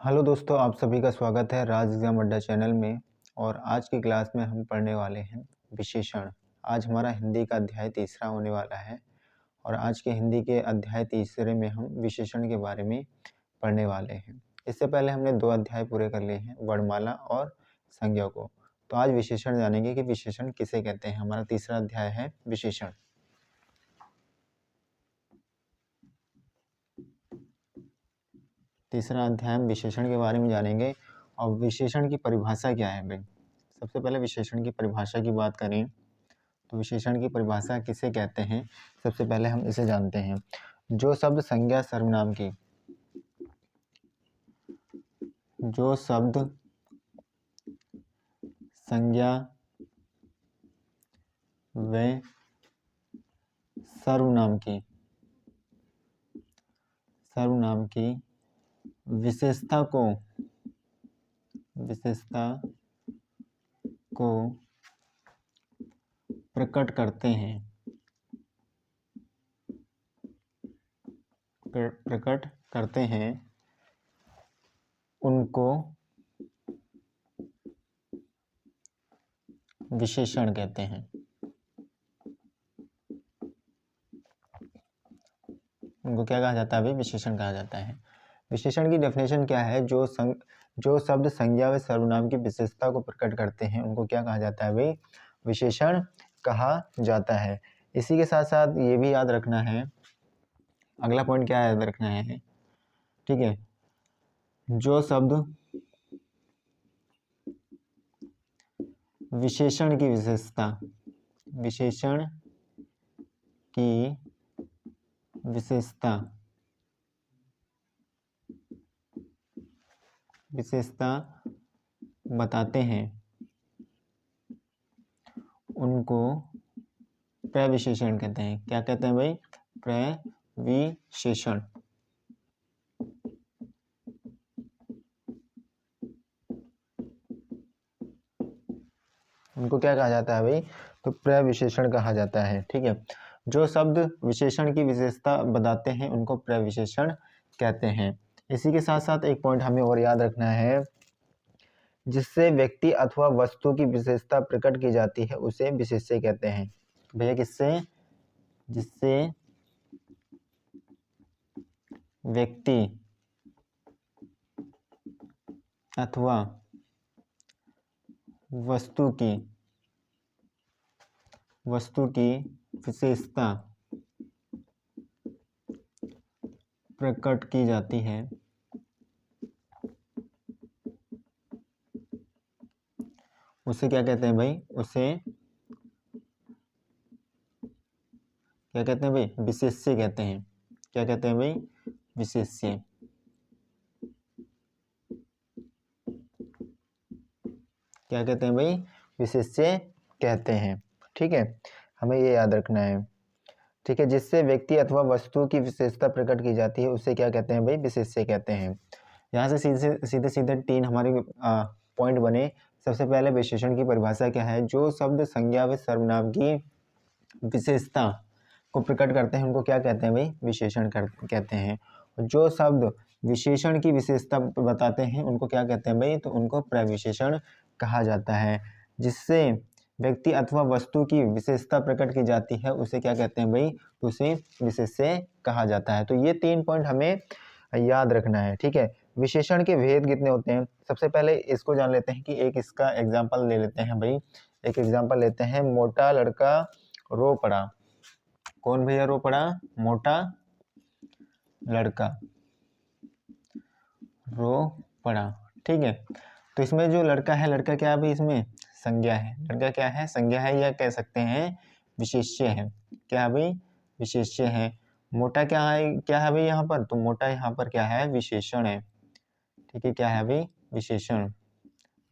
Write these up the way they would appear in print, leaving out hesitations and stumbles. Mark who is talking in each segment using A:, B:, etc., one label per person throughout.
A: Hello दोस्तों, आप सभी का स्वागत है राज एग्जाम अड्डा चैनल में। और आज की क्लास में हम पढ़ने वाले हैं विशेषण। आज हमारा हिंदी का अध्याय तीसरा होने वाला है और आज के हिंदी के अध्याय तीसरे में हम विशेषण के बारे में पढ़ने वाले हैं। इससे पहले हमने 2 अध्याय पूरे कर लिए हैं, वर्णमाला और संज्ञा को। तो आज विशेषण जानेंगे कि विशेषण किसे कहते हैं। हमारा तीसरा अध्याय है विशेषण। तीसरा अध्याय हम विशेषण के बारे में जानेंगे और विशेषण की परिभाषा क्या है भाई। सबसे पहले विशेषण की परिभाषा की बात करें तो विशेषण की परिभाषा किसे कहते हैं, सबसे पहले हम इसे जानते हैं। जो शब्द संज्ञा सर्वनाम की जो शब्द संज्ञा व सर्वनाम की विशेषता को प्रकट करते हैं उनको विशेषण कहते हैं। उनको क्या कहा जाता है भाई? विशेषण कहा जाता है। विशेषण की डेफिनेशन क्या है? जो शब्द संज्ञा व सर्वनाम की विशेषता को प्रकट करते हैं उनको क्या कहा जाता है भाई? विशेषण कहा जाता है। इसी के साथ साथ ये भी याद रखना है, अगला पॉइंट क्या याद रखना है, ठीक है, जो शब्द विशेषण की विशेषता बताते हैं उनको प्रविशेषण कहते हैं। क्या कहते हैं भाई? प्रविशेषण। उनको क्या कहा जाता है भाई? तो प्रविशेषण कहा जाता है। ठीक है, जो शब्द विशेषण की विशेषता बताते हैं उनको प्रविशेषण कहते हैं। इसी के साथ साथ एक पॉइंट हमें और याद रखना है, जिससे व्यक्ति अथवा वस्तु की विशेषता प्रकट की जाती है उसे विशेष्य कहते हैं। भैया किससे? जिससे व्यक्ति अथवा वस्तु की विशेषता प्रकट की जाती है उसे क्या कहते हैं भाई? उसे क्या कहते हैं भाई? विशेष्य कहते हैं। क्या कहते हैं भाई? विशेष्य। क्या कहते हैं भाई? विशेष्य कहते हैं। ठीक है, हमें ये याद रखना है। ठीक है, जिससे व्यक्ति अथवा वस्तु की विशेषता प्रकट की जाती है उसे क्या कहते हैं भाई? विशेष्य कहते हैं। यहाँ से सीधे 3 हमारे पॉइंट बने। सबसे पहले विशेषण की परिभाषा क्या है? जो शब्द संज्ञा व सर्वनाम की विशेषता को प्रकट करते हैं उनको क्या कहते हैं भाई? विशेषण कहते हैं। जो शब्द विशेषण की विशेषता बताते हैं उनको क्या कहते हैं भाई? तो उनको प्रविशेषण कहा जाता है। जिससे व्यक्ति अथवा वस्तु की विशेषता प्रकट की जाती है उसे क्या कहते हैं भाई? तो उसे विशेष्य कहा जाता है। तो ये 3 पॉइंट हमें याद रखना है। ठीक है, विशेषण के भेद कितने होते हैं? सबसे पहले इसको जान लेते हैं कि एक इसका एग्जाम्पल ले लेते हैं भाई। एक एग्जाम्पल लेते हैं, मोटा लड़का रो पड़ा। कौन भैया रो पड़ा? मोटा लड़का रो पड़ा। ठीक है, तो इसमें जो लड़का है, लड़का क्या है भाई? इसमें संज्ञा है। लड़का क्या है? संज्ञा है, या कह सकते हैं विशेष्य है। क्या है भाई? विशेष्य है। मोटा क्या है भाई यहाँ पर? तो मोटा यहाँ पर क्या है? विशेषण है। ठीक है, क्या है भाई? विशेषण।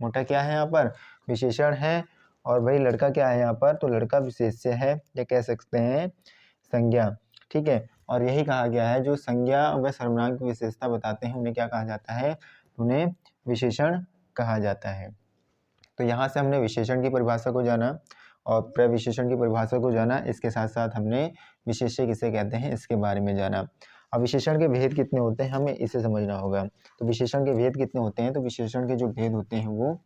A: मोटा क्या है यहाँ पर? विशेषण है। और भाई लड़का क्या है यहाँ पर? तो लड़का विशेष्य है, या कह सकते हैं संज्ञा। ठीक है, और यही कहा गया है जो संज्ञा व सर्वनाम की विशेषता बताते हैं उन्हें क्या कहा जाता है? उन्हें विशेषण कहा जाता है। तो यहाँ से हमने विशेषण की परिभाषा को जाना और प्रविशेषण की परिभाषा को जाना। इसके साथ साथ हमने विशेष्य किसे कहते हैं इसके बारे में जाना। अब विशेषण के भेद कितने होते हैं हमें इसे समझना होगा। तो विशेषण के भेद कितने होते हैं, तो विशेषण के जो भेद होते हैं वो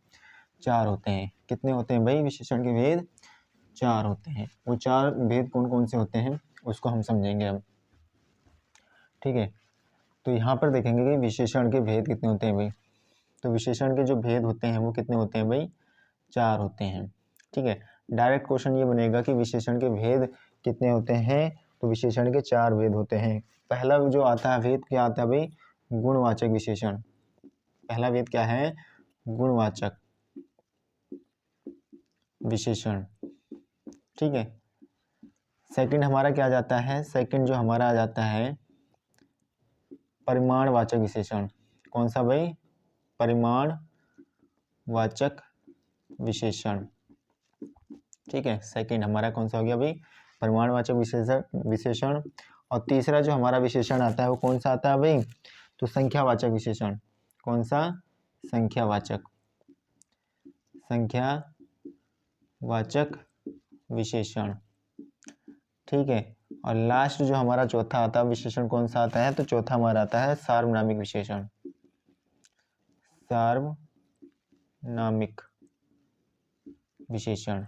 A: 4 होते हैं। कितने होते हैं भाई, विशेषण के भेद 4 होते हैं। वो 4 भेद कौन कौन से होते हैं उसको हम समझेंगे अब, ठीक है। तो यहाँ पर देखेंगे कि विशेषण के भेद कितने होते हैं भाई। तो विशेषण के जो भेद होते हैं वो कितने होते हैं भाई, 4 होते हैं, ठीक है। डायरेक्ट क्वेश्चन ये बनेगा कि विशेषण के भेद कितने होते हैं, तो विशेषण के 4 भेद होते हैं। पहला जो आता है भेद क्या आता है भाई, गुणवाचक विशेषण। पहला भेद क्या है, गुणवाचक विशेषण, ठीक है। सेकंड हमारा क्या आ जाता है, सेकंड जो हमारा आ जाता है परिमाणवाचक विशेषण। कौन सा भाई, परिमाणवाचक विशेषण, ठीक है। सेकंड हमारा कौन सा हो गया भाई, परिमाणवाचक विशेषण। और तीसरा जो हमारा विशेषण आता है वो कौन सा आता है भाई, तो संख्यावाचक विशेषण। कौन सा, संख्यावाचक विशेषण, ठीक है। और लास्ट जो हमारा चौथा आता है विशेषण कौन सा आता है, तो चौथा हमारा आता है सार्वनामिक विशेषण। सार्वनामिक विशेषण,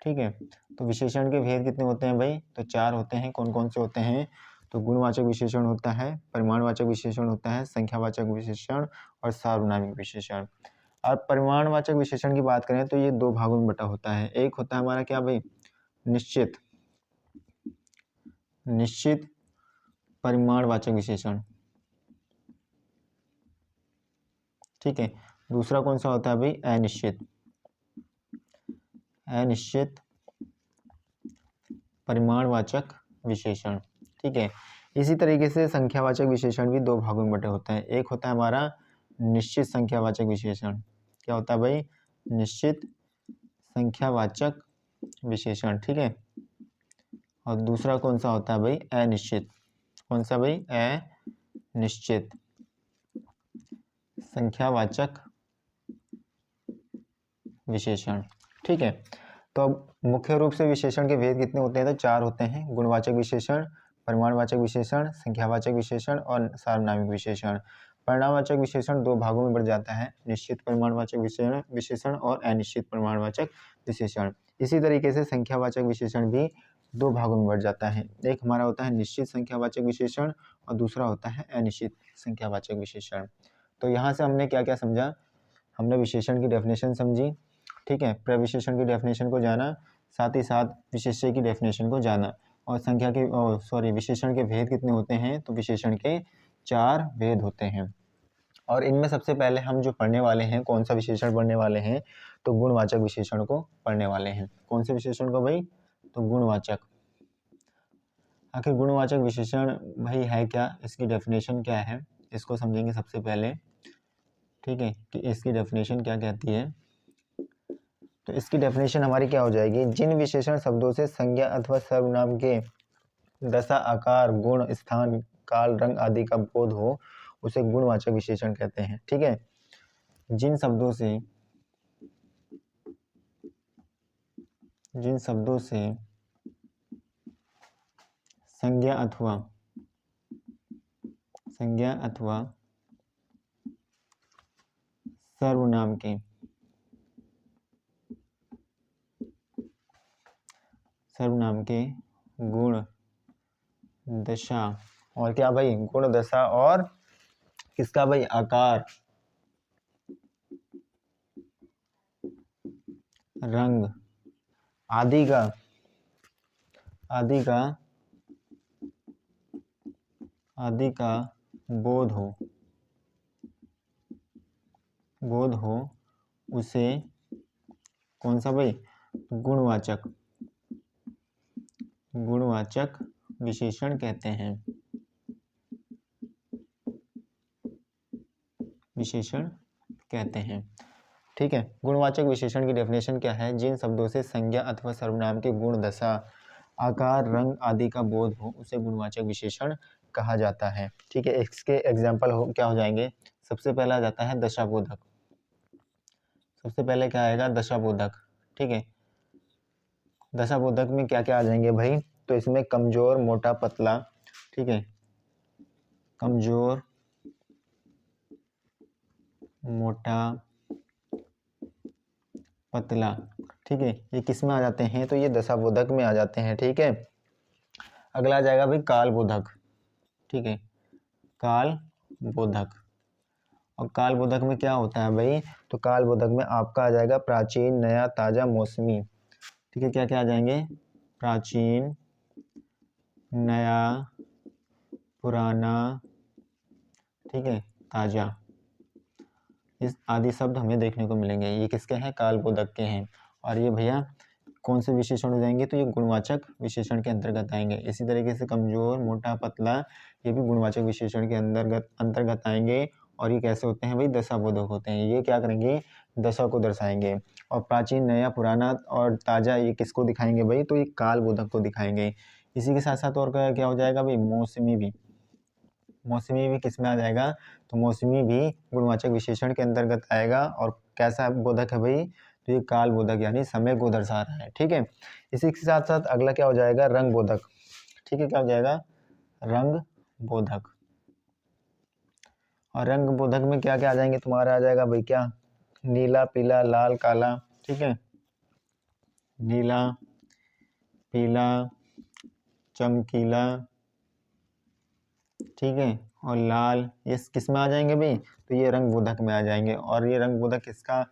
A: ठीक है। तो विशेषण के भेद कितने होते हैं भाई, तो 4 होते हैं। कौन कौन से होते हैं, तो गुणवाचक विशेषण होता है, परिमाणवाचक विशेषण होता है, संख्यावाचक विशेषण और सार्वनामिक विशेषण। अब परिमाणवाचक विशेषण की बात करें तो ये 2 भागों में बटा होता है। एक होता है हमारा क्या भाई, निश्चित परिमाणवाचक विशेषण, ठीक है। दूसरा कौन सा होता है भाई, अनिश्चित परिमाणवाचक विशेषण, ठीक है। इसी तरीके से संख्यावाचक विशेषण भी 2 भागों में बटे होता है। एक होता है हमारा निश्चित संख्यावाचक विशेषण। क्या होता है भाई, निश्चित संख्यावाचक विशेषण, ठीक है। और दूसरा कौन सा होता है भाई, अनिश्चित। कौन सा भाई, अनिश्चित संख्यावाचक विशेषण, ठीक है। तो अब मुख्य रूप से विशेषण के भेद कितने होते हैं, तो 4 होते हैं। गुणवाचक विशेषण, परिमाणवाचक विशेषण, संख्यावाचक विशेषण और सार्वनामिक विशेषण। परिमाणवाचक विशेषण 2 भागों में बढ़ जाता है, निश्चित परिमाणवाचक विशेषण और अनिश्चित परिमाणवाचक विशेषण। इसी तरीके से संख्यावाचक विशेषण भी 2 भागों में बढ़ जाता है। एक हमारा होता है निश्चित संख्यावाचक विशेषण और दूसरा होता है अनिश्चित संख्यावाचक विशेषण। तो यहाँ से हमने क्या क्या समझा, हमने विशेषण की डेफिनेशन समझी, ठीक है। प्रविशेषण की डेफिनेशन को जाना, साथ ही साथ विशेष्य की डेफिनेशन को जाना। और विशेषण के भेद कितने होते हैं, तो विशेषण के 4 भेद होते हैं। और इनमें सबसे पहले हम जो पढ़ने वाले हैं, कौन सा विशेषण पढ़ने वाले हैं, तो गुणवाचक विशेषण को पढ़ने वाले हैं। कौन से विशेषण को भाई, तो गुणवाचक। आखिर गुणवाचक विशेषण भाई है क्या, इसकी डेफिनेशन क्या है, इसको समझेंगे सबसे पहले, ठीक है, कि इसकी डेफिनेशन क्या कहती है। तो इसकी डेफिनेशन हमारी क्या हो जाएगी, जिन विशेषण शब्दों से संज्ञा अथवा सर्वनाम के दशा, आकार, गुण, स्थान, काल, रंग आदि का बोध हो उसे गुणवाचक विशेषण कहते हैं, ठीक है। जिन शब्दों से संज्ञा अथवा सर्वनाम के गुण, दशा और क्या भाई, गुण, दशा और किसका भाई, आकार, रंग आदि का बोध हो उसे कौन सा भाई, गुणवाचक विशेषण कहते हैं, ठीक है। गुणवाचक विशेषण की डेफिनेशन क्या है, जिन शब्दों से संज्ञा अथवा सर्वनाम के गुण, दशा, आकार, रंग आदि का बोध हो उसे गुणवाचक विशेषण कहा जाता है, ठीक है। इसके एग्जाम्पल क्या हो जाएंगे, सबसे पहला जाता है दशाबोधक। सबसे पहले क्या आएगा, दशाबोधक, ठीक है। दशाबोधक में क्या क्या आ जाएंगे भाई, तो इसमें कमजोर, मोटा, पतला, ठीक है, कमजोर, मोटा, पतला। ठीक है, ये किस में आ जाते हैं? तो ये दशाबोधक में आ जाते हैं। ठीक है, अगला आ जाएगा भाई काल बोधक। ठीक है, काल बोधक। और काल बोधक में क्या होता है भाई? तो काल बोधक में आपका आ जाएगा प्राचीन, नया, ताजा, मौसमी। ठीक है, क्या क्या आ जाएंगे? प्राचीन, नया, पुराना, ठीक है, ताजा। इस आदि शब्द हमें देखने को मिलेंगे। ये किसके हैं? काल बोधक के हैं। और ये भैया कौन से विशेषण हो जाएंगे? तो ये गुणवाचक विशेषण के अंतर्गत आएंगे। इसी तरीके से कमजोर, मोटा, पतला, ये भी गुणवाचक विशेषण के अंतर्गत आएंगे। और ये कैसे होते हैं भाई? दशाबोधक होते हैं। ये क्या करेंगे? दशा को दर्शाएंगे। और प्राचीन, नया, पुराना और ताजा ये किसको दिखाएंगे भाई? तो ये काल बोधक को दिखाएंगे। इसी के साथ साथ और क्या हो जाएगा भाई? मौसमी भी। मौसमी भी किस में आ जाएगा? तो मौसमी भी गुणवाचक विशेषण के अंतर्गत आएगा। और कैसा बोधक है भाई? तो ये काल बोधक यानी समय को दर्शा रहा है। ठीक है, इसी के साथ साथ अगला क्या हो जाएगा? रंग बोधक। ठीक है, क्या हो जाएगा? रंग बोधक। और रंग बोधक में क्या क्या आ जाएंगे? तुम्हारा आ जाएगा भाई क्या? नीला, पीला, लाल, काला। ठीक है, नीला, पीला, चमकीला, ठीक है, और लाल, ये किस में आ जाएंगे भाई? तो ये रंग बोधक में आ जाएंगे। और ये रंग बोधक किसका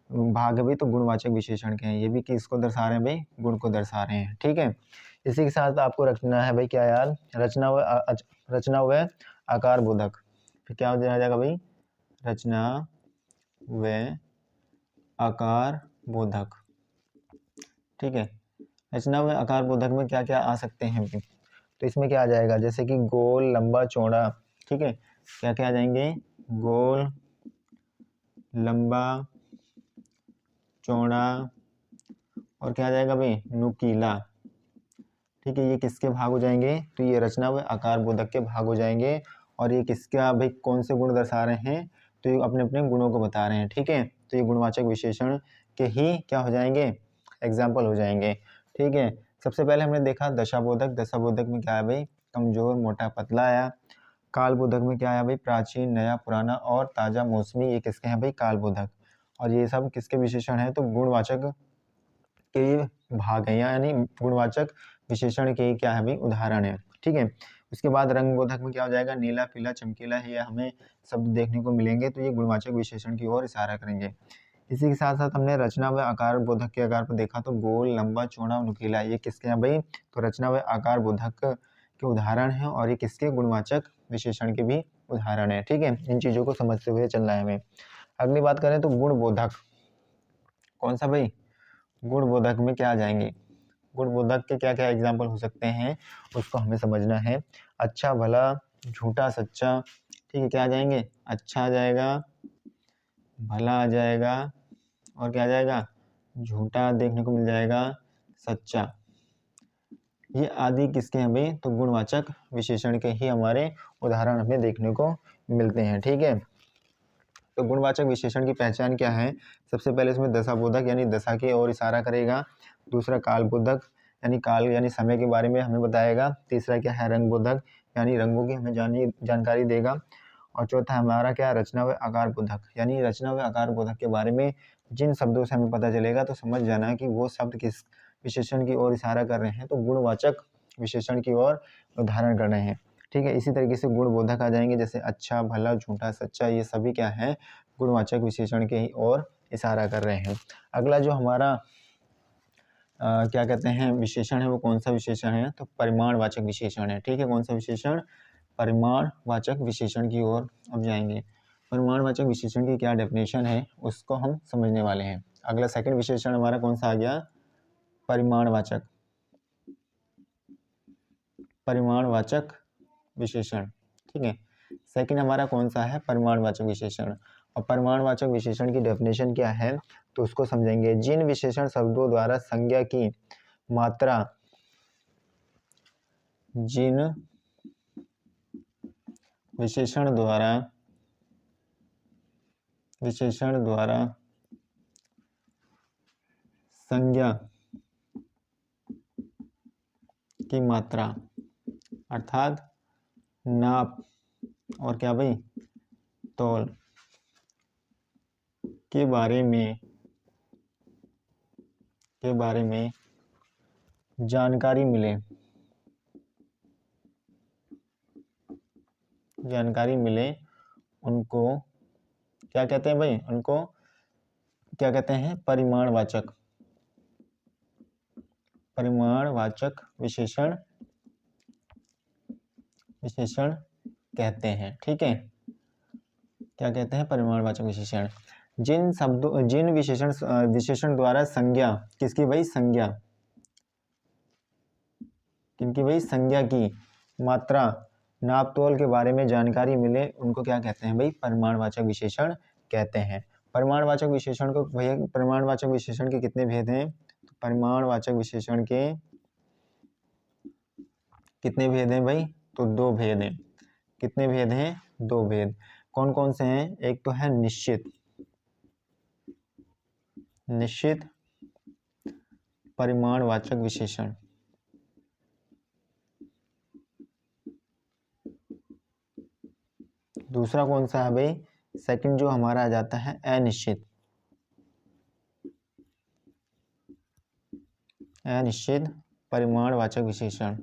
A: भाग है भाई? तो गुणवाचक विशेषण के हैं। ये भी किसको दर्शा रहे हैं भाई? गुण को दर्शा रहे हैं। ठीक है, इसी के साथ आपको रखना है भाई क्या यार? रचना व आकार बोधक। फिर क्या हो जाएगा भाई? रचना व आकार बोधक। ठीक है, रचना व आकार बोधक में क्या क्या आ सकते हैं भाई? तो इसमें क्या आ जाएगा? जैसे कि गोल, लंबा, चौड़ा। ठीक है, क्या क्या आ जाएंगे? गोल, लंबा, चौड़ा, और क्या आ जाएगा भाई? नुकीला। ठीक है, ये किसके भाग हो जाएंगे? तो ये रचना व आकार बोधक के भाग हो जाएंगे। और ये किसका भाई? कौन से गुण दर्शा रहे हैं? तो ये अपने अपने गुणों को बता रहे हैं। ठीक है, तो ये गुणवाचक विशेषण के ही क्या हो जाएंगे? एग्जाम्पल हो जाएंगे। ठीक है, सबसे पहले हमने देखा दशाबोधक। दशाबोधक में क्या है भाई? कमजोर, मोटा, पतला आया। काल बोधक में क्या आया भाई? प्राचीन, नया, पुराना और ताजा, मौसमी। ये किसके हैं भाई? काल बोधक। और ये सब किसके विशेषण है? तो गुणवाचक के भाग है, यानी गुणवाचक विशेषण के क्या है भाई? उदाहरण है। ठीक है, उसके बाद रंग बोधक में क्या हो जाएगा? नीला, पीला, चमकीला है, ये हमें शब्द देखने को मिलेंगे। तो ये गुणवाचक विशेषण की ओर इशारा करेंगे। इसी के साथ साथ हमने रचना व आकार बोधक के आकार पर देखा। तो गोल, लंबा, चौड़ा, नुकीला, ये किसके हैं भाई? तो रचना व आकार बोधक के उदाहरण है। और ये किसके? गुणवाचक विशेषण के भी उदाहरण है। ठीक है, इन चीजों को समझते हुए चलना है हमें। अगली बात करें तो गुण बोधक। कौन सा भाई? गुण बोधक में क्या आ जाएंगे? गुण बोधक के क्या क्या एग्जाम्पल हो सकते हैं, उसको हमें समझना है। अच्छा, भला, झूठा, सच्चा। ठीक है, क्या आ जाएंगे? अच्छा आ जाएगा, भला आ जाएगा, और क्या आ जाएगा? झूठा देखने को मिल जाएगा, सच्चा। ये आदि किसके हैं भाई? तो गुणवाचक विशेषण के ही हमारे उदाहरण हमें देखने को मिलते हैं। ठीक है, तो गुणवाचक विशेषण की पहचान क्या है? सबसे पहले इसमें दशाबोधक यानी दशा की ओर इशारा करेगा। दूसरा कालबोधक यानी काल यानी समय के बारे में हमें बताएगा। तीसरा क्या है? रंग बोधक यानी रंगों की हमें जानकारी देगा। और चौथा हमारा क्या? रचना व आकार बोधक यानी रचना व आकार बोधक के बारे में जिन शब्दों से हमें पता चलेगा तो समझ जाना कि वो शब्द किस विशेषण की ओर इशारा कर रहे हैं। तो गुणवाचक विशेषण की ओर उदाहरण कर रहे हैं। ठीक है, इसी तरीके से गुण बोधक आ जाएंगे, जैसे अच्छा, भला, झूठा, सच्चा। ये सभी क्या है? गुणवाचक विशेषण के ही ओर इशारा कर रहे हैं। अगला जो हमारा क्या कहते हैं विशेषण है, वो कौन सा विशेषण है? तो परिमाणवाचक विशेषण है। ठीक है, कौन सा विशेषण? परिमाणवाचक विशेषण की ओर अब जाएंगे। परिमाणवाचक विशेषण की क्या डेफिनेशन है उसको हम समझने वाले हैं। अगला सेकंड विशेषण हमारा कौन सा आ गया? परिमाणवाचक। परिमाणवाचक विशेषण। ठीक है, सेकंड हमारा कौन सा है? परिमाणवाचक विशेषण। और परिमाणवाचक विशेषण की डेफिनेशन क्या है तो उसको समझेंगे। जिन विशेषण शब्दों द्वारा संज्ञा की मात्रा, जिन विशेषण द्वारा संज्ञा की मात्रा अर्थात नाप और क्या भाई, तौल के बारे में जानकारी मिले उनको क्या कहते हैं भाई, उनको क्या कहते हैं, परिमाणवाचक विशेषण कहते हैं। ठीक है, क्या कहते हैं, परिमाणवाचक विशेषण। जिन विशेषण द्वारा संज्ञा, किसकी भाई, संज्ञा, किनकी भाई, संज्ञा की मात्रा, नाप तोल के बारे में जानकारी मिले उनको क्या कहते हैं भाई, परिमाणवाचक विशेषण कहते हैं। परिमाणवाचक विशेषण को भैया, परिमाणवाचक विशेषण के कितने भेद हैं, तो परिमाणवाचक विशेषण के कितने भेद हैं भाई, तो 2 भेद हैं। कितने भेद हैं, 2 भेद। कौन कौन से हैं, एक तो है निश्चित परिमाणवाचक विशेषण, दूसरा कौन सा है भाई, सेकंड जो हमारा आ जाता है अनिश्चित परिमाणवाचक विशेषण।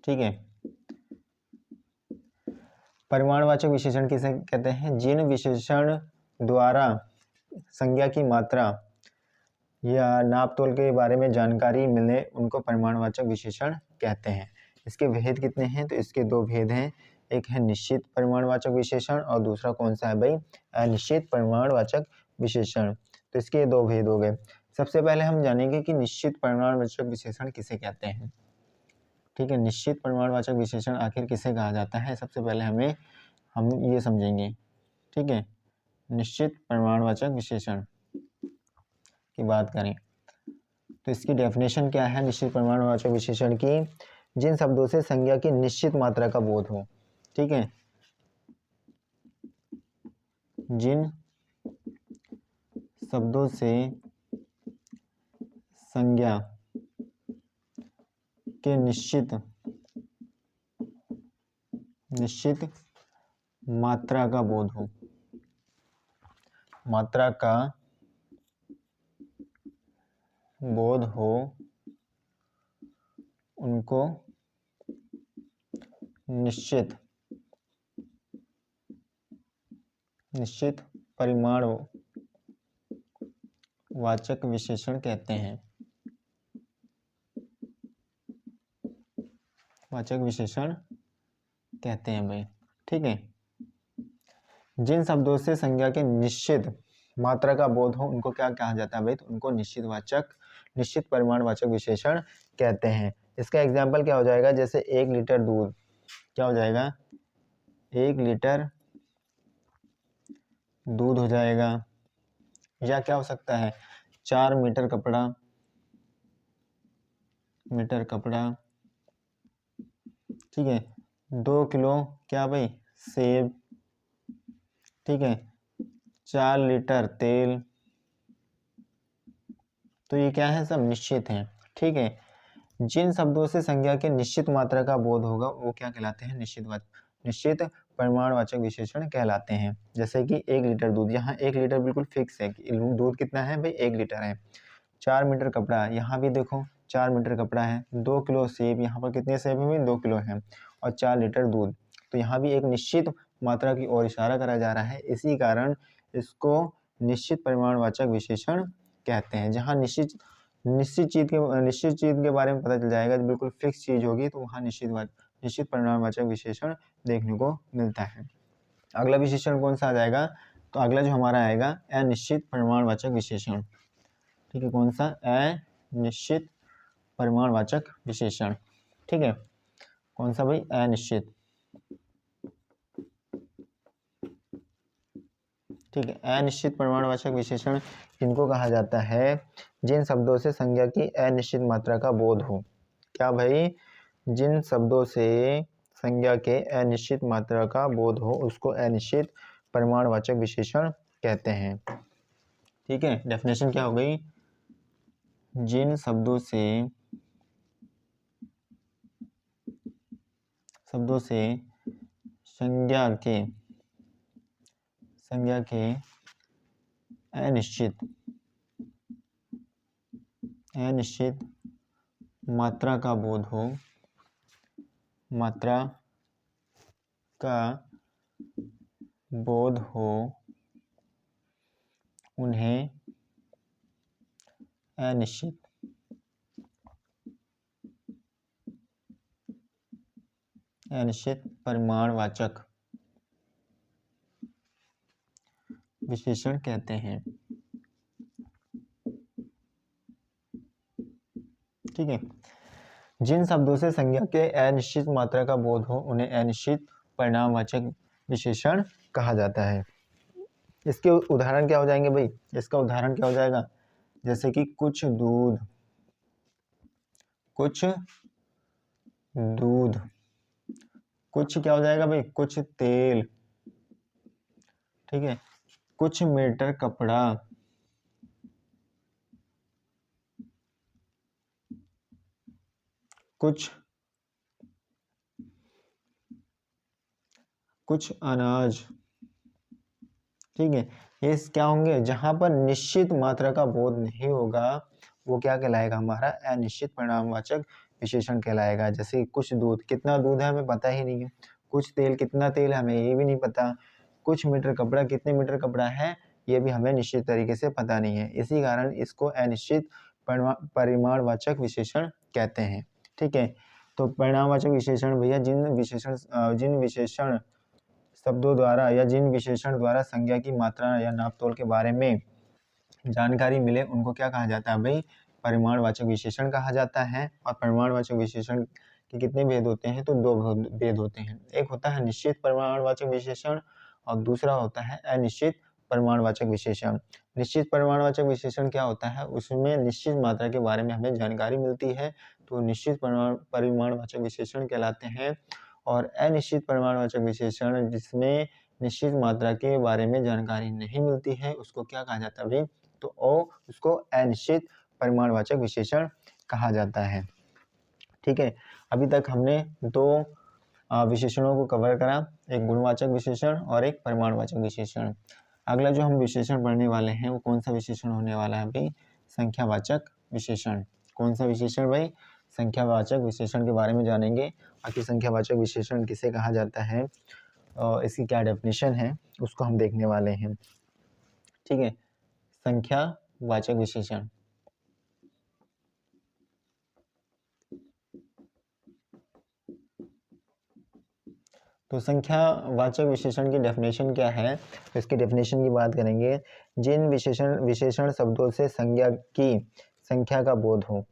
A: ठीक है, परिमाणवाचक विशेषण किसे कहते हैं, जिन विशेषण द्वारा संज्ञा की मात्रा या नाप तोल के बारे में जानकारी मिले उनको परिमाणवाचक विशेषण कहते हैं। इसके भेद कितने हैं, तो इसके 2 भेद हैं, एक है निश्चित परिमाणवाचक विशेषण और दूसरा कौन सा है भाई, अनिश्चित परिमाणवाचक विशेषण। तो इसके 2 भेद हो गए। सबसे पहले हम जानेंगे कि निश्चित परिमाणवाचक विशेषण किसे कहते हैं। ठीक है, निश्चित परिमाणवाचक विशेषण आखिर किसे कहा जाता है, सबसे पहले हम ये समझेंगे। ठीक है, निश्चित परिमाणवाचक विशेषण की बात करें तो इसकी डेफिनेशन क्या है, निश्चित परिमाणवाचक विशेषण की, जिन शब्दों से संज्ञा की निश्चित मात्रा का बोध हो। ठीक है, जिन शब्दों से संज्ञा के निश्चित मात्रा का बोध हो, मात्रा का बोध हो, उनको निश्चित परिमाणवाचक विशेषण कहते हैं। वाचक विशेषण कहते हैं भाई। ठीक है, जिन शब्दों से संज्ञा के निश्चित मात्रा का बोध हो उनको क्या कहा जाता है भाई, तो उनको निश्चित परिमाणवाचक विशेषण कहते हैं। इसका एग्जाम्पल क्या हो जाएगा, जैसे 1 लीटर दूध, क्या हो जाएगा, 1 लीटर दूध हो जाएगा, या क्या हो सकता है, 4 मीटर कपड़ा। ठीक है, 2 किलो क्या भाई, सेब। ठीक है, 4 लीटर तेल। तो ये क्या है, सब निश्चित हैं। ठीक है, जिन शब्दों से संज्ञा के निश्चित मात्रा का बोध होगा वो क्या कहलाते हैं, निश्चित परिमाणवाचक विशेषण कहलाते हैं। जैसे कि 1 लीटर दूध, यहाँ 1 लीटर बिल्कुल फिक्स है कि दूध कितना है भाई, 1 लीटर है। 4 मीटर कपड़ा, यहाँ भी देखो 4 मीटर कपड़ा है। 2 किलो सेब, यहाँ पर कितने सेब हैं, 2 किलो हैं। और 4 लीटर दूध, तो यहाँ भी एक निश्चित मात्रा की ओर इशारा करा जा रहा है। इसी कारण इसको निश्चित परिमाणवाचक विशेषण कहते हैं। जहाँ निश्चित चीज के बारे में पता चल जाएगा, बिल्कुल फिक्स चीज होगी, तो वहाँ निश्चित परिमाणवाचक विशेषण देखने को मिलता है। अगला विशेषण कौन सा आ जाएगा, तो अगला जो हमारा आएगा अनिश्चित परिमाणवाचक विशेषण। ठीक है, कौन सा, अनिश्चित परिमाणवाचक विशेषण। ठीक है, कौन सा भाई, अनिश्चित। ठीक है, अनिश्चित परिमाणवाचक विशेषण किनको कहा जाता है, जिन शब्दों से संज्ञा की अनिश्चित मात्रा का बोध हो। क्या भाई, जिन शब्दों से संज्ञा के अनिश्चित मात्रा का बोध हो उसको अनिश्चित परिमाणवाचक विशेषण कहते हैं। ठीक है, डेफिनेशन क्या हो गई, जिन शब्दों से शब्दों से संज्ञा के अनिश्चित मात्रा का बोध हो, उन्हें अनिश्चित परिमाणवाचक विशेषण कहते हैं। ठीक है, जिन शब्दों से संज्ञा के अनिश्चित मात्रा का बोध हो उन्हें अनिश्चित परिणामवाचक विशेषण कहा जाता है। इसके उदाहरण क्या हो जाएंगे भाई? इसका उदाहरण क्या हो जाएगा? जैसे कि कुछ दूध, कुछ क्या हो जाएगा भाई? कुछ तेल। ठीक है, कुछ मीटर कपड़ा, कुछ अनाज। ठीक है, ये क्या होंगे? जहां पर निश्चित मात्रा का बोध नहीं होगा वो क्या कहलाएगा? हमारा अनिश्चित परिणामवाचक विशेषण कहलाएगा। जैसे कुछ दूध, कितना दूध है हमें पता ही नहीं है। कुछ तेल, कितना तेल है हमें ये भी नहीं पता। कुछ मीटर कपड़ा, कितने मीटर कपड़ा है ये भी हमें निश्चित तरीके से पता नहीं है। इसी कारण इसको अनिश्चित परिमाणवाचक विशेषण कहते हैं। ठीक है, तो परिणामवाचक विशेषण भैया जिन विशेषण शब्दों द्वारा या जिन विशेषण द्वारा संज्ञा की मात्रा या नापतोल के बारे में जानकारी मिले उनको क्या कहा जाता है भाई? परिमाणवाचक विशेषण कहा जाता है। और परिमाणवाचक विशेषण के कितने भेद होते हैं? तो दो भेद होते हैं। एक होता है निश्चित परिमाणवाचक विशेषण और दूसरा होता है अनिश्चित परिमाणवाचक विशेषण। निश्चित परिमाणवाचक विशेषण क्या होता है? उसमें निश्चित मात्रा के बारे में हमें जानकारी मिलती है तो निश्चित परिमाणवाचक विशेषण कहलाते हैं। और अनिश्चित परिमाणवाचक विशेषण जिसमें निश्चित मात्रा के बारे में जानकारी नहीं मिलती है उसको क्या कहा जाता है भाई? तो उसको अनिश्चित परिमाणवाचक विशेषण कहा जाता है। ठीक है, अभी तक हमने दो विशेषणों को कवर करा, एक गुणवाचक विशेषण और एक परिमाणवाचक विशेषण। अगला जो हम विशेषण पढ़ने वाले हैं वो कौन सा विशेषण होने वाला है भाई? संख्यावाचक विशेषण। कौन सा विशेषण भाई? संख्यावाचक विशेषण के बारे में जानेंगे। आखिर संख्यावाचक विशेषण किसे कहा जाता है और इसकी क्या डेफिनेशन है उसको हम देखने वाले हैं। ठीक है, संख्यावाचक विशेषण। तो संख्यावाचक विशेषण की डेफिनेशन क्या है? तो इसकी डेफिनेशन की बात करेंगे। जिन विशेषण शब्दों से संज्ञा की संख्या का बोध हो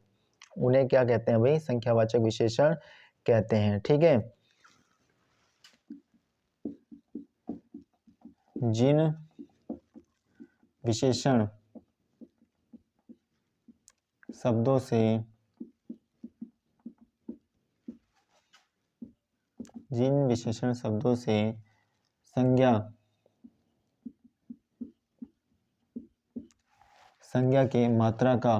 A: उन्हें क्या कहते हैं भाई? संख्यावाचक विशेषण कहते हैं। ठीक है, जिन विशेषण शब्दों से संज्ञा के मात्रा का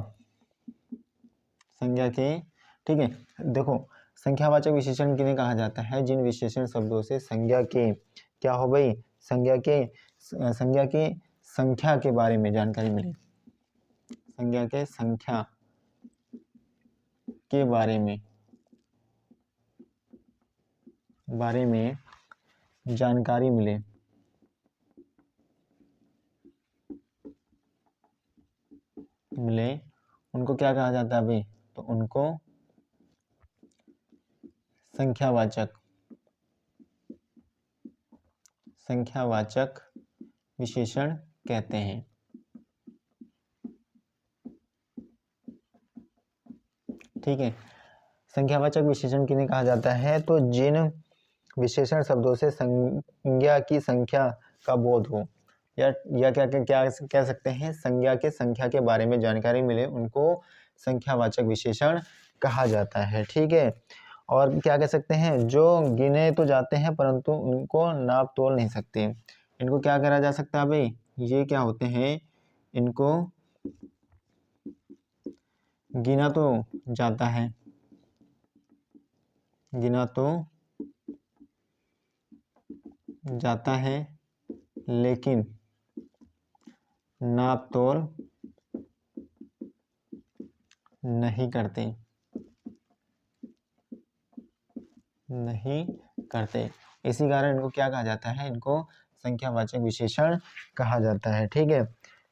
A: ठीक है, देखो संख्यावाचक विशेषण किन्हें कहा जाता है? जिन विशेषण शब्दों से संज्ञा के क्या हो भाई? संज्ञा के संख्या के बारे में जानकारी मिले। संज्ञा के संख्या के बारे में जानकारी मिले उनको क्या कहा जाता है भाई? तो उनको संख्यावाचक विशेषण कहते हैं। ठीक है, संख्यावाचक विशेषण किन्हें कहा जाता है? तो जिन विशेषण शब्दों से संज्ञा की संख्या का बोध हो या क्या कह सकते हैं? संज्ञा के संख्या के बारे में जानकारी मिले उनको संख्यावाचक विशेषण कहा जाता है। ठीक है, और क्या कह सकते हैं? जो गिने तो जाते हैं परंतु उनको नाप तोल नहीं सकते, इनको क्या करा जा सकता है भाई? ये क्या होते हैं? इनको गिना तो जाता है जाता है लेकिन नाप तोल नहीं करते, नहीं करते। इसी कारण इनको क्या कहा जाता है, इनको संख्यावाचक विशेषण कहा जाता है। ठीक है,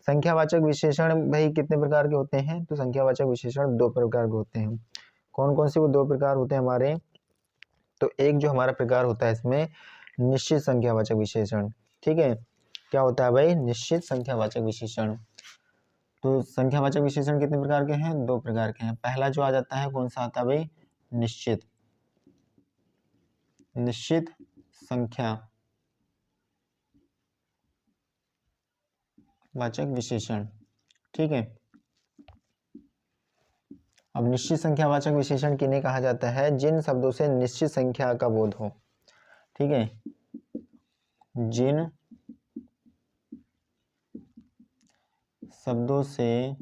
A: संख्यावाचक विशेषण भाई कितने प्रकार के होते हैं, तो संख्यावाचक विशेषण दो प्रकार के होते हैं। कौन कौन से वो दो प्रकार होते हैं हमारे, तो एक जो हमारा प्रकार होता है इसमें निश्चित संख्यावाचक विशेषण। ठीक है, क्या होता है भाई, निश्चित संख्यावाचक विशेषण। तो संख्यावाचक विशेषण कितने प्रकार के हैं, दो प्रकार के हैं। पहला जो आ जाता है कौन सा आता है भाई, निश्चित, निश्चित संख्या वाचक विशेषण। ठीक है, अब निश्चित संख्यावाचक विशेषण किन्हें कहा जाता है, जिन शब्दों से निश्चित संख्या का बोध हो। ठीक है, जिन शब्दों से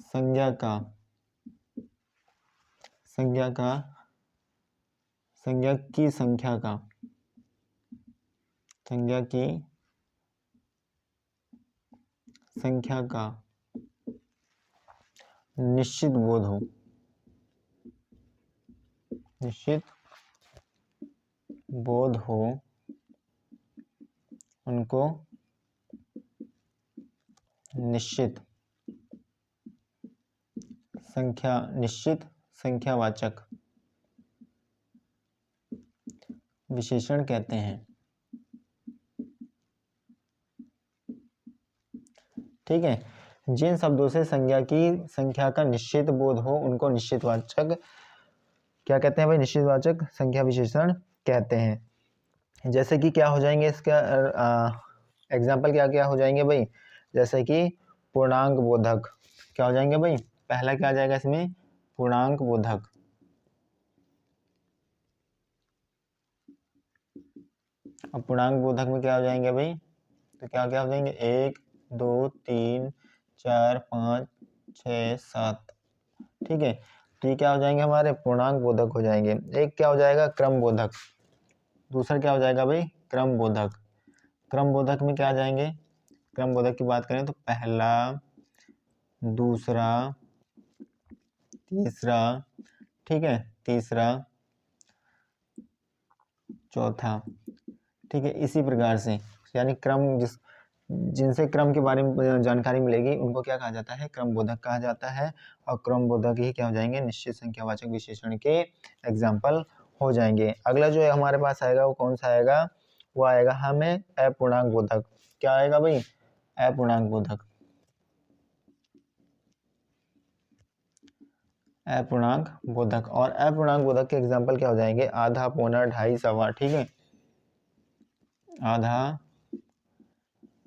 A: संज्ञा का संज्ञा की संख्या का संज्ञा की संख्या का निश्चित बोध हो, निश्चित बोध हो, उनको निश्चित संख्यावाचक विशेषण कहते हैं। ठीक है, जिन शब्दों से संज्ञा की संख्या का निश्चित बोध हो उनको निश्चितवाचक क्या कहते हैं भाई, निश्चितवाचक संख्या विशेषण कहते हैं। जैसे कि क्या हो जाएंगे इसका एग्जाम्पल क्या क्या हो जाएंगे भाई, जैसे कि पूर्णांक बोधक। क्या हो जाएंगे भाई, पहला क्या आ जाएगा इसमें, पूर्णांक बोधक। अब पूर्णांक बोधक में क्या हो जाएंगे भाई, तो क्या क्या हो जाएंगे, 1 2 3 4 5 6 7। ठीक है, तो ये क्या हो जाएंगे हमारे पूर्णांक बोधक हो जाएंगे। एक क्या हो जाएगा, क्रम बोधक। दूसरा क्या हो जाएगा भाई, क्रम बोधक। क्रम बोधक में क्या आ जाएंगे, क्रम बोधक की बात करें तो पहला, दूसरा, तीसरा, ठीक है, तीसरा, चौथा। ठीक है, इसी प्रकार से यानी क्रम जिनसे क्रम के बारे में जानकारी मिलेगी उनको क्या कहा जाता है, क्रम बोधक कहा जाता है। और क्रम बोधक ही क्या हो जाएंगे, निश्चित संख्यावाचक विशेषण के एग्जाम्पल हो जाएंगे। अगला जो है हमारे पास आएगा वो कौन सा आएगा, वो आएगा हमें अपूर्णांक बोधक। क्या आएगा भाई, अपूर्णांक बोधक। अपूर्णांक बोधक, और अपूर्णांक बोधक के एग्जाम्पल क्या हो जाएंगे, आधा, पौना, ढाई, सवा। ठीक है, आधा,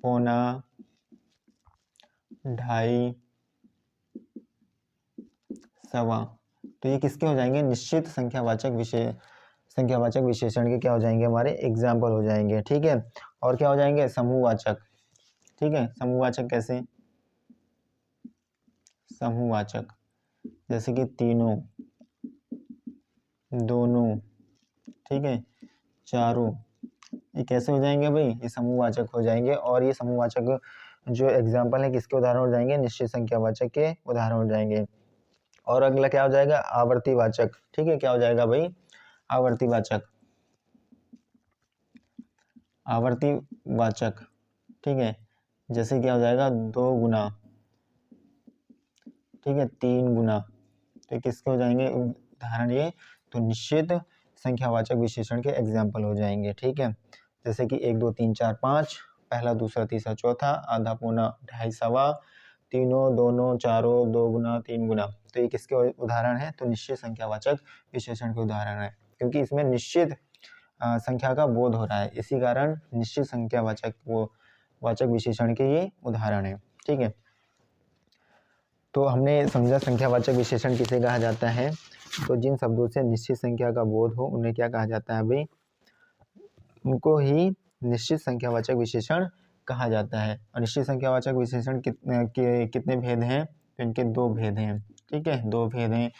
A: पौना, ढाई, सवा। तो ये किसके हो जाएंगे, निश्चित संख्यावाचक विशेषण के क्या हो जाएंगे, हमारे एग्जाम्पल हो जाएंगे। ठीक है, और क्या हो जाएंगे, समूहवाचक। ठीक है, समूहवाचक कैसे, समूहवाचक जैसे कि तीनों, दोनों, ठीक है, चारों, ये कैसे हो जाएंगे भाई, ये समूहवाचक हो जाएंगे। और ये समूहवाचक जो एग्जाम्पल है किसके उदाहरण हो जाएंगे, निश्चित संख्यावाचक के उदाहरण हो जाएंगे। और अगला क्या हो जाएगा, आवर्तीवाचक। ठीक है, क्या हो जाएगा भाई, आवर्तीवाचक। आवर्तीवाचक, ठीक है, जैसे क्या हो जाएगा, 2 गुना, ठीक है, 3 गुना। तो किसके हो जाएंगे उदाहरण ये, तो निश्चित संख्यावाचक विशेषण के एग्जाम्पल हो जाएंगे। ठीक है, जैसे कि 1 2 3 4 5, पहला, दूसरा, तीसरा, चौथा, आधा, पौना, ढाई, सवा, तीनों, दोनों, चारों, 2 गुना, 3 गुना। तो ये किसके उदाहरण है, तो निश्चित संख्यावाचक विशेषण के उदाहरण है, क्योंकि इसमें निश्चित संख्या का बोध हो रहा है, इसी कारण निश्चित संख्यावाचक विशेषण के ये उदाहरण है। ठीक है, तो हमने समझा संख्यावाचक विशेषण किसे कहा जाता है, तो जिन शब्दों से निश्चित संख्या का बोध हो उन्हें क्या कहा जाता है भाई, उनको ही निश्चित संख्यावाचक विशेषण कहा जाता है। और निश्चित संख्यावाचक विशेषण कितने भेद हैं, तो इनके 2 भेद हैं। ठीक है, 2 भेद हैं।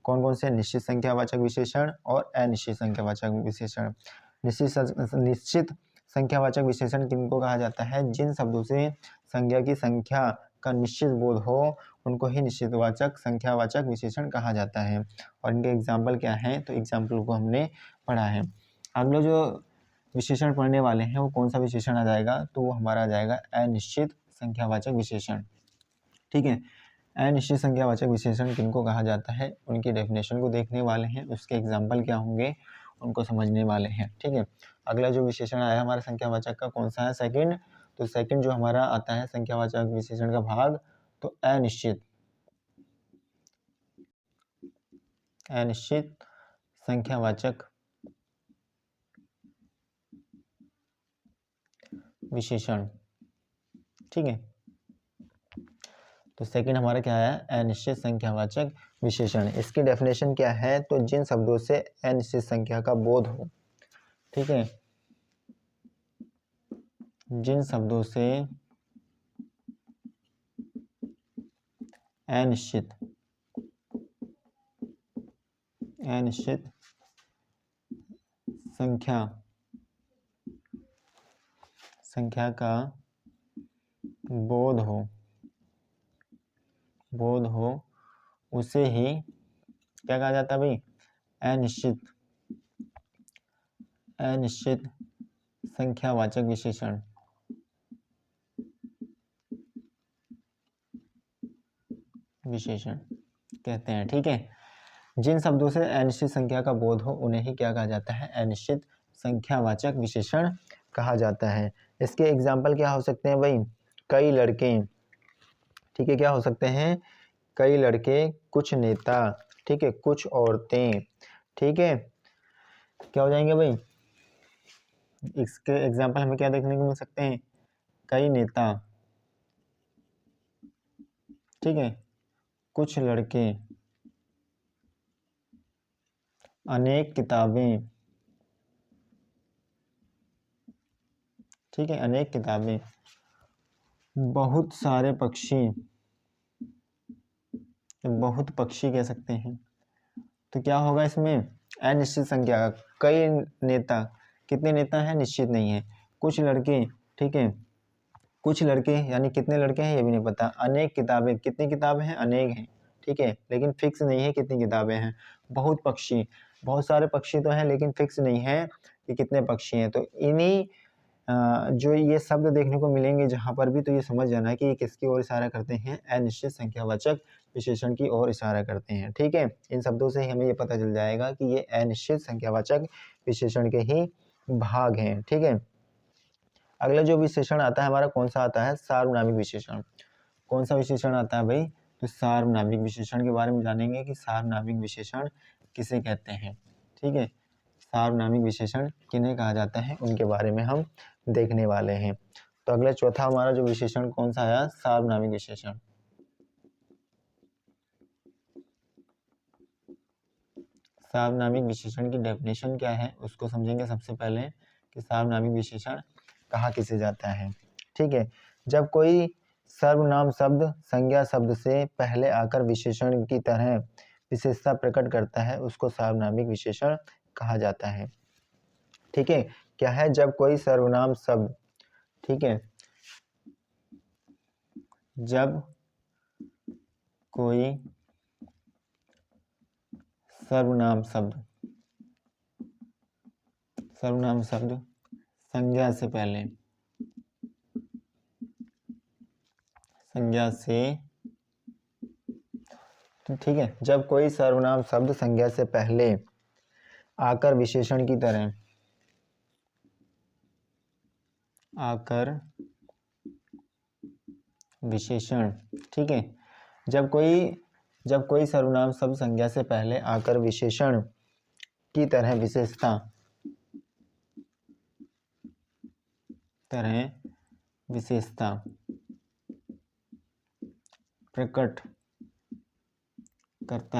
A: कौन कौन से? निश्चित संख्यावाचक विशेषण और अनिश्चित संख्यावाचक विशेषण। निश्चित संख्यावाचक विशेषण किनको कहा जाता है? जिन शब्दों से संज्ञा की संख्या का निश्चित बोध हो उनको ही निश्चितवाचक संख्यावाचक विशेषण कहा जाता है। और इनके एग्जाम्पल क्या हैं? तो एग्जाम्पल को हमने पढ़ा है। अगले जो विशेषण पढ़ने वाले हैं वो कौन सा विशेषण आ जाएगा? तो वो हमारा आ जाएगा अनिश्चित संख्यावाचक विशेषण। ठीक है, अनिश्चित संख्यावाचक विशेषण किनको कहा जाता है? उनकी डेफिनेशन को देखने वाले हैं, उसके एग्जाम्पल क्या होंगे उनको समझने वाले हैं। ठीक है, अगला जो विशेषण आया हमारा संख्यावाचक का कौन सा है? सेकंड। तो सेकंड जो हमारा आता है संख्यावाचक विशेषण का भाग, तो अनिश्चित संख्यावाचक विशेषण। ठीक है, तो सेकंड हमारा क्या है? अनिश्चित संख्यावाचक विशेषण। इसकी डेफिनेशन क्या है? तो जिन शब्दों से अनिश्चित संख्या का बोध हो। ठीक है, जिन शब्दों से अनिश्चित संख्या का बोध हो उसे ही क्या कहा जाता है भाई? अनिश्चित संख्यावाचक विशेषण। कहते हैं। ठीक है, जिन शब्दों से अनिश्चित संख्या का बोध हो उन्हें ही क्या कहा जाता है? अनिश्चित संख्यावाचक विशेषण कहा जाता है। इसके एग्जाम्पल क्या हो सकते हैं भाई? कई लड़के। ठीक है, क्या हो सकते हैं? कई लड़के, कुछ नेता। ठीक है, कुछ औरतें। ठीक है, क्या हो जाएंगे भाई? इसके एग्जाम्पल हमें क्या देखने को मिल सकते हैं? कई नेता। ठीक है, कुछ लड़के, अनेक किताबें। ठीक है, अनेक किताबें, बहुत सारे पक्षी, बहुत पक्षी कह सकते हैं। तो क्या होगा इसमें? अनिश्चित संख्या। कई नेता, कितने नेता हैं? निश्चित नहीं है। कुछ लड़के। ठीक है, कुछ लड़के यानी कितने लड़के हैं ये भी नहीं पता। अनेक किताबें, कितनी किताबें हैं? अनेक हैं। ठीक है, लेकिन फिक्स नहीं है कितनी किताबें हैं। बहुत पक्षी, बहुत सारे पक्षी तो हैं लेकिन फिक्स नहीं है कि कितने पक्षी हैं। तो इन्हीं जो ये शब्द देखने को मिलेंगे जहाँ पर भी, तो ये समझ जाना है कि ये किसकी ओर इशारा करते हैं? अनिश्चित संख्यावाचक विशेषण की ओर इशारा करते हैं। ठीक है, इन शब्दों से ही हमें ये पता चल जाएगा कि ये अनिश्चित संख्यावाचक विशेषण के ही भाग हैं। ठीक है, अगला जो विशेषण आता है हमारा कौन सा आता है? सार्वनामिक विशेषण। कौन सा विशेषण आता है भाई? तो सार्वनामिक विशेषण के बारे में जानेंगे कि सार्वनामिक विशेषण किसे कहते हैं। ठीक है, सार्वनामिक विशेषण किन्हें कहा जाता है उनके बारे में हम देखने वाले हैं। तो अगला चौथा हमारा जो विशेषण कौन सा आया? सार्वनामिक विशेषण। सार्वनामिक विशेषण की डेफिनेशन क्या है उसको समझेंगे सबसे पहले कि सार्वनामिक विशेषण कहा किसे जाता है। ठीक है, जब कोई सर्वनाम शब्द संज्ञा शब्द से पहले आकर विशेषण की तरह विशेषता प्रकट करता है उसको सार्वनामिक विशेषण कहा जाता है। ठीक है, क्या है? जब कोई सर्वनाम शब्द, ठीक है, जब कोई सर्वनाम शब्द संज्ञा से पहले, ठीक है, जब कोई सर्वनाम शब्द संज्ञा से पहले आकर विशेषण की तरह ठीक है, जब कोई सर्वनाम शब्द संज्ञा से पहले आकर विशेषण की तरह विशेषता प्रकट करता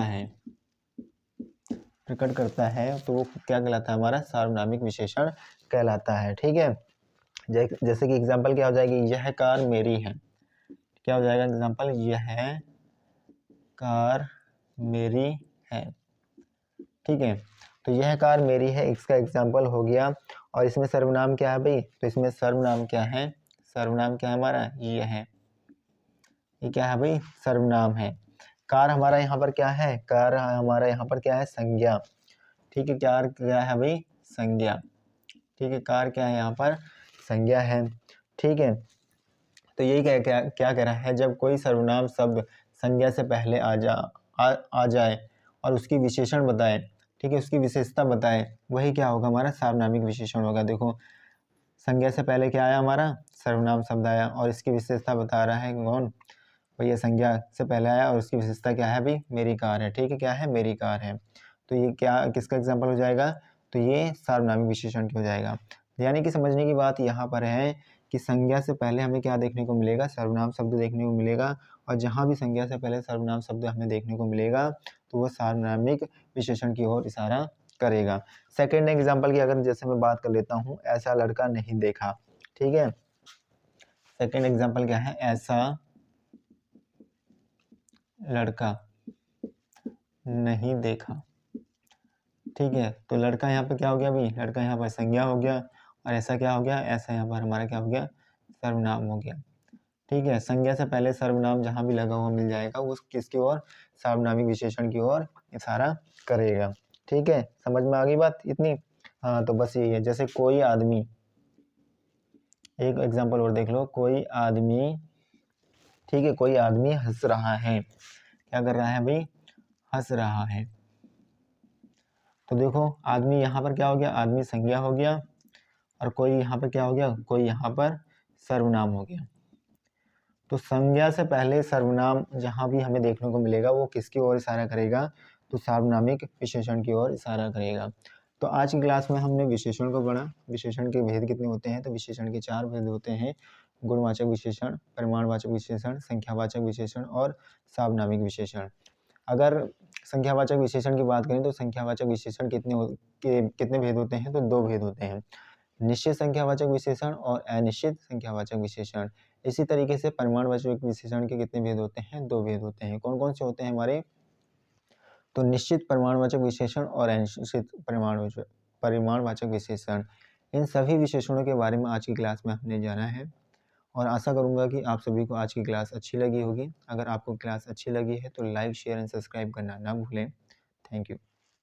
A: है तो वो क्या कहलाता है? हमारा सार्वनामिक विशेषण कहलाता है। ठीक है, जैसे कि एग्जांपल क्या हो जाएगी? यह कार मेरी है। क्या हो जाएगा एग्जांपल? यह कार मेरी है। ठीक है, तो यह कार मेरी है, इसका एग्जाम्पल हो गया। और इसमें सर्वनाम क्या है भाई, तो इसमें सर्वनाम क्या है, सर्वनाम क्या है हमारा, ये है, ये क्या है भाई, सर्वनाम है। कार हमारा यहाँ पर क्या है, कार हमारा यहाँ पर क्या है, संज्ञा। ठीक है, कार क्या है भाई, संज्ञा। ठीक है, कार क्या है यहाँ पर, संज्ञा है। ठीक है, तो यही क्या कह रहा है, जब कोई सर्वनाम शब्द संज्ञा से पहले आ जाए और उसकी विशेषण बताए, ठीक है, उसकी विशेषता बताए, वही क्या होगा, हमारा सार्वनामिक विशेषण होगा। देखो, संज्ञा से पहले क्या आया, हमारा सर्वनाम शब्द आया, और इसकी विशेषता बता रहा है कौन, भैया संज्ञा से पहले आया, और उसकी विशेषता क्या है भाई, मेरी कार है। ठीक है, क्या है, मेरी कार है। तो ये क्या, किसका एग्जाम्पल हो जाएगा, तो ये सार्वनामिक विशेषण हो जाएगा। यानी कि समझने की बात यहाँ पर है कि संज्ञा से पहले हमें क्या देखने को मिलेगा, सर्वनाम शब्द देखने को मिलेगा, और जहाँ भी संज्ञा से पहले सर्वनाम शब्द हमें देखने को मिलेगा तो वह सार्वनामिक विशेषण की ओर इशारा करेगा। सेकेंड एग्जाम्पल की अगर जैसे मैं बात कर लेता हूँ, ऐसा लड़का नहीं देखा। ठीक है, सेकेंड एग्जाम्पल क्या है, ऐसा लड़का नहीं देखा। ठीक है, तो लड़का यहाँ पे क्या हो गया भाई, लड़का यहाँ पर संज्ञा हो गया, और ऐसा क्या हो गया, ऐसा यहाँ पर हमारा क्या हो गया, सर्वनाम हो गया। ठीक है, संज्ञा से पहले सर्वनाम जहाँ भी लगा हुआ मिल जाएगा वो किसकी ओर, सार्वनामिक विशेषण की ओर इशारा करेगा। ठीक है, समझ में आ गई बात इतनी। हाँ, तो बस यही है, जैसे कोई आदमी, एक एग्जाम्पल और देख लो, कोई आदमी, ठीक है, कोई आदमी हंस रहा है, क्या कर रहा है भाई, हंस रहा है। तो देखो, आदमी यहाँ पर क्या हो गया, आदमी संज्ञा हो गया, और कोई यहाँ पर क्या हो गया, कोई यहाँ पर सर्वनाम हो गया। तो संज्ञा से पहले सर्वनाम जहाँ भी हमें देखने को मिलेगा वो किसकी ओर इशारा करेगा, तो सार्वनामिक विशेषण की ओर इशारा करेगा। तो आज की क्लास में हमने विशेषण को पढ़ा। विशेषण के भेद कितने होते हैं, तो विशेषण के 4 भेद होते हैं, गुणवाचक विशेषण, परिमाणवाचक विशेषण, संख्यावाचक विशेषण और सार्वनामिक विशेषण। अगर संख्यावाचक विशेषण की बात करें तो संख्यावाचक विशेषण कितने भेद होते हैं, तो 2 भेद होते हैं, निश्चित संख्यावाचक विशेषण और अनिश्चित संख्यावाचक विशेषण। इसी तरीके से परिमाणवाचक विशेषण के कितने भेद होते हैं, 2 भेद होते हैं। कौन कौन से होते हैं हमारे, तो निश्चित परिमाणवाचक विशेषण और अनिश्चित परिमाणवाचक विशेषण। इन सभी विशेषणों के बारे में आज की क्लास में हमने जाना है, और आशा करूंगा कि आप सभी को आज की क्लास अच्छी लगी होगी। अगर आपको क्लास अच्छी लगी है तो लाइक, शेयर एंड सब्सक्राइब करना ना भूलें। Thank you.